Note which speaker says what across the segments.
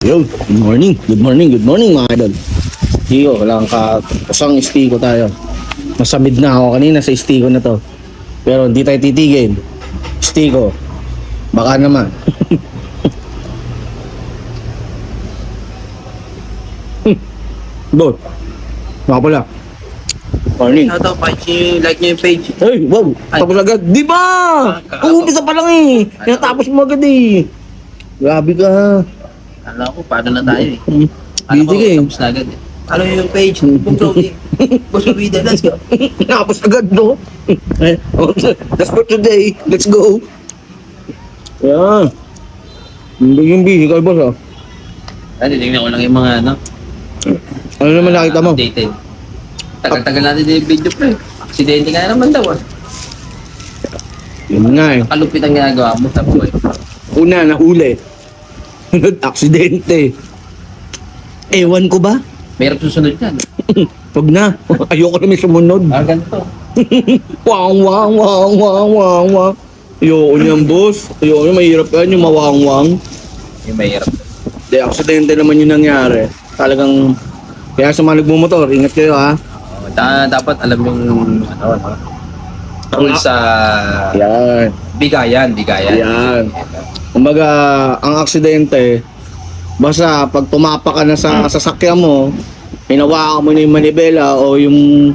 Speaker 1: Yo, good morning mga idol. Stiko, walang kusang stiko tayo. Masamid na ako kanina sa stiko na to. Pero hindi tayo titigil. Stiko, baka naman. Bro, mga pala. Morning.
Speaker 2: Ito, like nyo yung page.
Speaker 1: Hey, wow, tapos agad. Di ba? Umpisa pa lang eh. Tinatapos mo agad eh. Grabe ka.
Speaker 2: Alam ko, paano na tayo eh.
Speaker 1: Busy ka eh.
Speaker 2: Tapos na agad eh. Ano yung page? Book loading. Boss Mabida, let's go.
Speaker 1: Tapos agad, no? That's for today. Let's go. Yan. Yung busy ka, boss, ah.
Speaker 2: Tingnan ko lang yung mga ano.
Speaker 1: Ano naman nakita mo?
Speaker 2: Updated. Tagal-tagal natin din yung video pre. Aksidente nga naman daw ah.
Speaker 1: Yun nga eh.
Speaker 2: Kalupit ang ginagawa mo sa buhay.
Speaker 1: Una, nahuli. Aksidente. Ewan ko ba?
Speaker 2: Mahirap susunod yan.
Speaker 1: Wag na. Ayoko na may sumunod.
Speaker 2: Ganito.
Speaker 1: Wang, wang, wang, wang, wang, wang. Ayoko niyan, boss. Ayoko niyan, mahirap yan yung mawang-wang.
Speaker 2: Yung mahirap.
Speaker 1: Di, aksidente naman yung nangyari. Talagang, kaya sa mga nagmumotor, ingat kayo ha.
Speaker 2: Dapat alam yung ano. Tungkol sa
Speaker 1: Yan.
Speaker 2: bigayan.
Speaker 1: Yan. Kumbaga, ang aksidente, basta pag tumapak ka na sa sasakyan mo, hinawakan mo na yung manibela o yung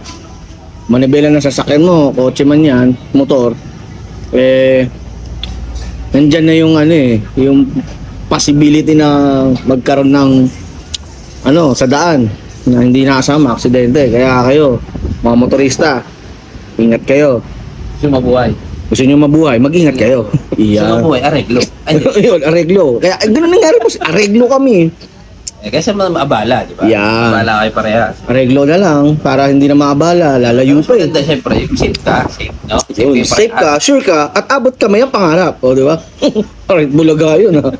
Speaker 1: manibela ng sasakyan mo, kotse man yan, motor, nandyan na yung ano yung possibility na magkaroon ng sa daan na hindi nakasama, aksidente. Kaya kayo, mga motorista, ingat kayo.
Speaker 2: Gusto mabuhay.
Speaker 1: Gusto nyo mabuhay, mag-ingat kayo.
Speaker 2: Gusto mabuhay, areglo.
Speaker 1: Yun, areglo. Kaya ganun nangyari po, areglo kami.
Speaker 2: Kasi maabala, di ba?
Speaker 1: Yan.
Speaker 2: Maabala kayo parehas.
Speaker 1: Areglo na lang, para hindi na maabala, lalayo
Speaker 2: Mas
Speaker 1: pa eh.
Speaker 2: maganda, syempre, yung safe ka, no?
Speaker 1: Yun,
Speaker 2: yung
Speaker 1: safe ka,
Speaker 2: parehas.
Speaker 1: sure ka, at abot ka may ang pangarap. O, di ba? Alright, bulaga yun ha.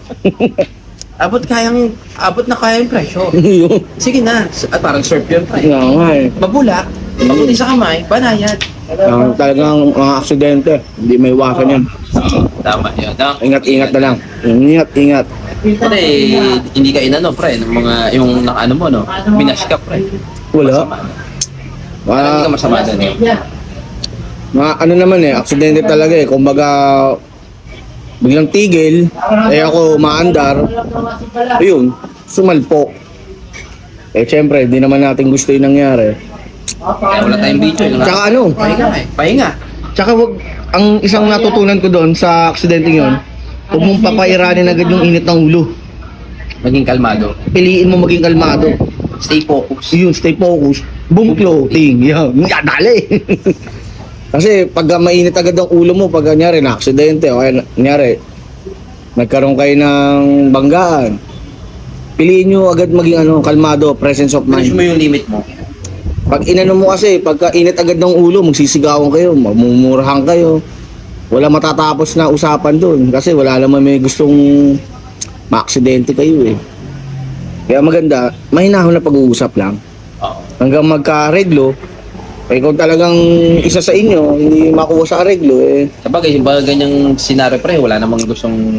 Speaker 2: Abot na kaya yung presyo.
Speaker 1: Yun.
Speaker 2: Sige na. At parang surf yun, pre.
Speaker 1: Nga nga eh.
Speaker 2: Mabula, mabuti sa kamay, banayad.
Speaker 1: Talagang mga aksidente, hindi may iwasan yan.
Speaker 2: Tama yun. No?
Speaker 1: Ingat-ingat na lang. Ingat-ingat.
Speaker 2: Pre, hindi ka inano, pre, ng mga, yung ano mo, no? Minash ka, pre.
Speaker 1: Wala.
Speaker 2: Masama. Parang hindi ka masama doon, eh.
Speaker 1: Mga ano naman eh, aksidente talaga eh. Kumbaga, biglang tigil, ako maandar, ayun, sumalpok. Syempre, di naman natin gusto yung nangyari.
Speaker 2: Kaya wala tayong video.
Speaker 1: Tsaka ano?
Speaker 2: Pahinga eh. Pahinga.
Speaker 1: Tsaka wag, ang isang natutunan ko doon sa aksidente yun, huwag mong papairanin agad yung init ng ulo.
Speaker 2: Maging kalmado.
Speaker 1: Piliin mo maging kalmado.
Speaker 2: Stay focused.
Speaker 1: Yun, stay focused. Boom clothing. Yan, dali. Kasi pag mainit agad ang ulo mo, pag nangyari na aksidente, o kaya nangyari, nagkaroon kayo ng banggaan, piliin nyo agad maging kalmado, presence of
Speaker 2: Finish
Speaker 1: mind.
Speaker 2: mo yung limit mo.
Speaker 1: Pag inano mo kasi, pagka init agad ng ulo, magsisigawan kayo, mamumurahan kayo. Wala matatapos na usapan doon kasi wala naman may gustong maaksidente kayo eh. Kaya maganda, mahinahon na pag-uusap lang.
Speaker 2: Oo.
Speaker 1: Hanggang magka-areglo, kung talagang isa sa inyo hindi makuha sa areglo
Speaker 2: Sabagay, yung ganyang senaryo, pre, wala namang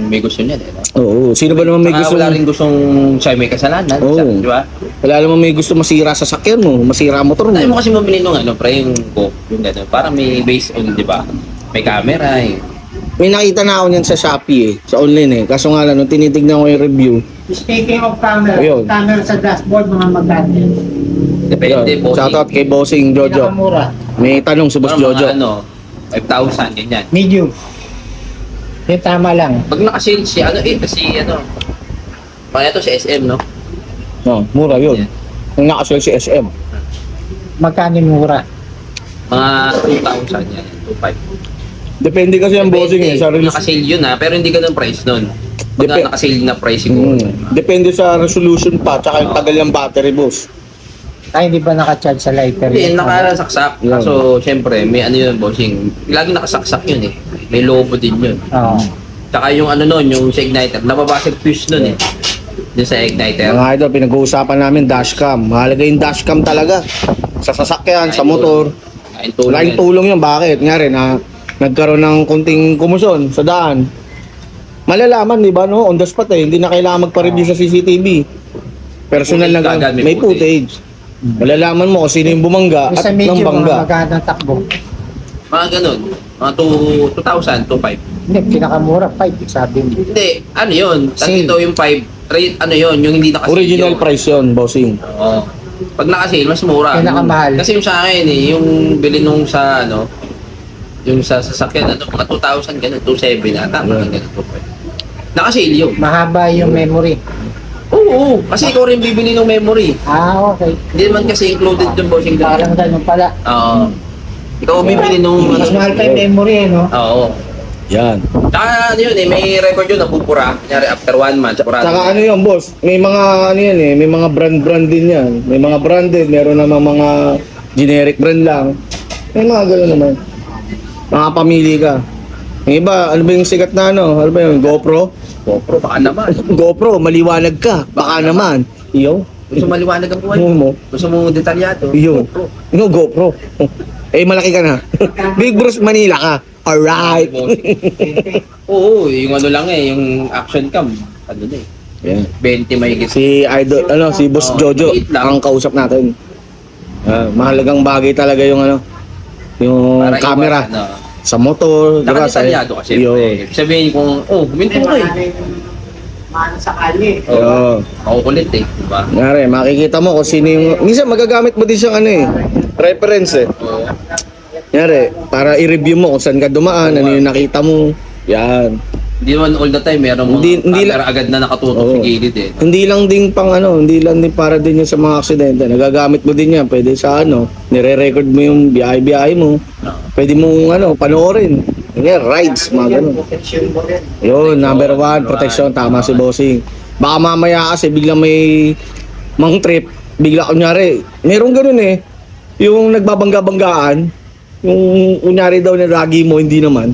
Speaker 2: may gusto niyan, eh. No?
Speaker 1: oo, sino ba naman may
Speaker 2: Saka
Speaker 1: gusto
Speaker 2: wala rin gustong siya may kasalanan,
Speaker 1: Oo.
Speaker 2: di ba?
Speaker 1: wala naman may gusto masira sa sakyan mo, masira ang motor mo.
Speaker 2: Tayo mo kasi mabili nung pre, yung Coke, yung gano'n. Para may base on, di ba? May camera, eh.
Speaker 1: May nakita na ako niyan sa Shopee sa online kaso nga lang nung tinitignan ko yung review.
Speaker 3: Speaking of camera,
Speaker 1: Ayun.
Speaker 3: camera sa dashboard, mga magkano?
Speaker 2: Depende,
Speaker 1: Yun,
Speaker 2: bossing.
Speaker 1: shoutout kay Bossing Jojo.
Speaker 3: Pinakamura.
Speaker 1: May tanong si Boss
Speaker 2: Parang
Speaker 1: Jojo.
Speaker 2: mga 5,000, ganyan.
Speaker 3: Medium. Yung tama lang.
Speaker 2: Pag naka-sale si kasi parang ito si SM, no?
Speaker 1: No, mura yun.
Speaker 2: Yeah.
Speaker 1: Yung nakasal si SM.
Speaker 3: Magkano yung mura?
Speaker 2: Mga 2,000 yan, 2,500.
Speaker 1: Depende kasi ang bossing sa
Speaker 2: Kung
Speaker 1: release.
Speaker 2: naka-sale yun pero hindi ganun price nun. Pag
Speaker 1: Depe-
Speaker 2: naka-sale na price siguro.
Speaker 1: Depende sa resolution pa, tsaka yung tagal ng battery, boss.
Speaker 3: Ay, hindi ba naka-charge sa lighter?
Speaker 2: Hindi, nakasaksak.
Speaker 1: Yeah.
Speaker 2: Kaso, syempre, may yun, bossing. Lagi nakasaksak yun eh. May lobo din yun.
Speaker 3: Oo.
Speaker 2: Tsaka yung nun, yung sa igniter, nababasag fuse nun eh. Dun sa igniter.
Speaker 1: Mga idol, pinag-uusapan namin dashcam. Mahalaga yung dashcam talaga. Sa sasakyan, sa motor. Laking tulong yun. Bakit? Nga rin, nagkaroon ng konting kumusyon sa daan. malalaman, di ba, no? On the spot eh. Hindi na kailangan magpa-review sa CCTV. Personal na
Speaker 2: Footage agad,
Speaker 1: may footage. Malalaman mo kung sino yung bumangga
Speaker 3: Yung
Speaker 1: at
Speaker 3: sa
Speaker 1: ng
Speaker 3: medyo,
Speaker 1: bangga.
Speaker 3: mga magandang takbo.
Speaker 2: Mga ganun. Mga 2,000, 2,500.
Speaker 3: Hindi, pinakamura, 5, sabi mo.
Speaker 2: Hindi, ano yun?
Speaker 3: Sale.
Speaker 2: Ito yung 5, rate, ano yun? Yung hindi nakasale
Speaker 1: Original
Speaker 2: yun.
Speaker 1: price yun, bossing.
Speaker 2: Oo. Pag nakasale, mas mura.
Speaker 3: Pinakamahal.
Speaker 2: Kasi yung sa akin eh, yung bili nung sa ano, yung sa sasakyan, ano, mga 2,000 ganun, 2,700 ata, mga ganun. 2,500. Nakasale yun.
Speaker 3: Mahaba yung memory.
Speaker 2: Oo, kasi ikaw rin bibili ng memory.
Speaker 3: Okay.
Speaker 2: Hindi naman kasi included yung bossing doon.
Speaker 3: Parang ganun pala.
Speaker 2: Oo. Ikaw bibili nung
Speaker 3: Mas mahal pa yung memory, no?
Speaker 2: Oo.
Speaker 1: Yan.
Speaker 2: Tsaka ano yun eh, may record yun napupura. Kunyari after 1 month, pura.
Speaker 1: Saka ano yun, boss? May mga ano yan eh, may mga brand din yan. May mga branded, meron namang mga generic brand lang. May mga gano'n naman. Makapamili ka. Yung iba, ano ba yung sikat na ano? Ano ba yun? GoPro?
Speaker 2: GoPro, baka naman.
Speaker 1: GoPro, maliwanag ka. Baka naman. Iyo.
Speaker 2: Gusto maliwanag ang buhay
Speaker 1: Ano mo?
Speaker 2: Gusto mo detalyado.
Speaker 1: Iyo.
Speaker 2: GoPro.
Speaker 1: No, GoPro. Eh, malaki ka na. Big Bruce Manila ka. Alright.
Speaker 2: Oo, yung ano lang eh, yung action cam. Ano na eh.
Speaker 1: Yeah.
Speaker 2: 20 mahigit.
Speaker 1: Si Idol, ano, si Boss
Speaker 2: Oh,
Speaker 1: Jojo,
Speaker 2: maliit lang.
Speaker 1: ang kausap natin. Mahalagang bagay talaga yung ano, yung
Speaker 2: Para
Speaker 1: camera
Speaker 2: iwas, ano.
Speaker 1: sa motor, di ba?
Speaker 2: Nakadetalyado kasi.
Speaker 1: Yo.
Speaker 2: Eh. Sabihin kung, huminto ko eh.
Speaker 3: Mahal sa kalye.
Speaker 1: Oo.
Speaker 2: Makukulit eh, di ba?
Speaker 1: Ngari, makikita mo kung sino yung... Minsan magagamit mo din siyang ano eh, reference eh.
Speaker 2: Oo.
Speaker 1: Ngari, para i-review mo kung saan ka dumaan, ano yung nakita mo. Yan.
Speaker 2: Hindi naman all the time, merong mga
Speaker 1: Hindi
Speaker 2: camera agad na nakatutok
Speaker 1: Oo.
Speaker 2: sa gilid eh.
Speaker 1: Hindi lang din pang ano, hindi lang din para din yun sa mga aksidente. Nagagamit mo din yan. Pwede sa ano, nire-record mo yung biyahe-biyahe mo. Pwede mong ano, panoorin. Yan, rides, mga ganun.
Speaker 3: Protection mo rin.
Speaker 1: Yun, number one, protection. Tama si Bossing. Baka mamaya kasi biglang may mang trip, bigla kunyari, meron ganun eh. Yung nagbabangga-banggaan, yung kunyari daw na lagi mo, hindi naman.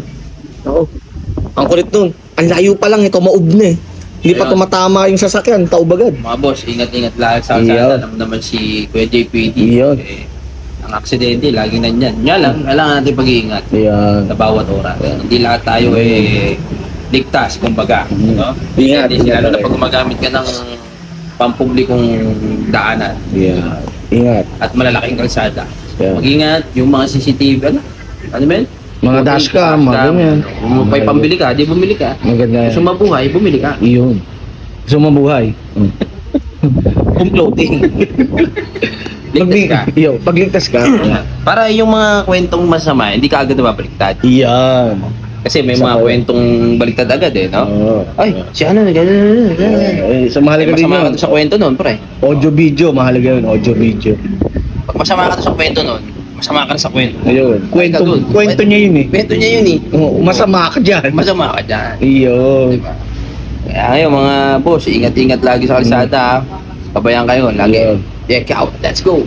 Speaker 1: Ako, ang kulit nun. Ang layo pa lang, ito maub na eh. Hindi pa
Speaker 2: Ayun.
Speaker 1: tumatama yung sasakyan, taubagad.
Speaker 2: Mga boss, ingat-ingat lang sa
Speaker 1: Iyo.
Speaker 2: kalsada. Alam naman si Kuya JPD.
Speaker 1: Iyo.
Speaker 2: Eh, ang aksidente, lagi nandyan. Nga lang, kailangan natin pag-iingat
Speaker 1: Yan.
Speaker 2: sa bawat oras. Hindi lahat tayo eh ligtas, kumbaga. No?
Speaker 1: Ingat.
Speaker 2: Hindi, lalo na pag gumagamit ka ng pampublikong daanan
Speaker 1: Yan. Ingat.
Speaker 2: at malalaking kalsada.
Speaker 1: Yeah.
Speaker 2: Mag-ingat, yung mga CCTV, ano ba yun?
Speaker 1: Mga dashcam, mga ganyan.
Speaker 2: Kung may pambili ka, di bumili ka.
Speaker 1: Maganda
Speaker 2: Gusto
Speaker 1: yan.
Speaker 2: mabuhay, bumili ka.
Speaker 1: Iyon. Gusto mo mabuhay. Comploting.
Speaker 2: Ligtas ka.
Speaker 1: Pagligtas ka.
Speaker 2: Yan. Para yung mga kwentong masama, hindi ka agad nababaliktad.
Speaker 1: Iyan.
Speaker 2: Kasi may
Speaker 1: Sa
Speaker 2: mga
Speaker 1: kaya.
Speaker 2: kwentong baliktad agad eh, no?
Speaker 1: Oo.
Speaker 2: Ay, si ano, ganyan.
Speaker 1: Eh, sa mahalaga din
Speaker 2: Masama ka
Speaker 1: yun.
Speaker 2: doon sa kwento nun, pre.
Speaker 1: Audio video, mahalaga yun. Audio video.
Speaker 2: Pag masama ka doon sa kwento nun, masama ka na sa kwento.
Speaker 1: Ayun. Kwento,
Speaker 2: Ka dun.
Speaker 1: kwento niya yun eh.
Speaker 2: Kwento niya yun eh.
Speaker 1: Oo, masama ka dyan.
Speaker 2: Masama ka dyan.
Speaker 1: Iyon.
Speaker 2: Diba? Kaya ngayon mga boss, ingat-ingat lagi sa kalsada. ha. Pabayaan kayo, lagi.
Speaker 1: Yeah.
Speaker 2: Check out. Let's go.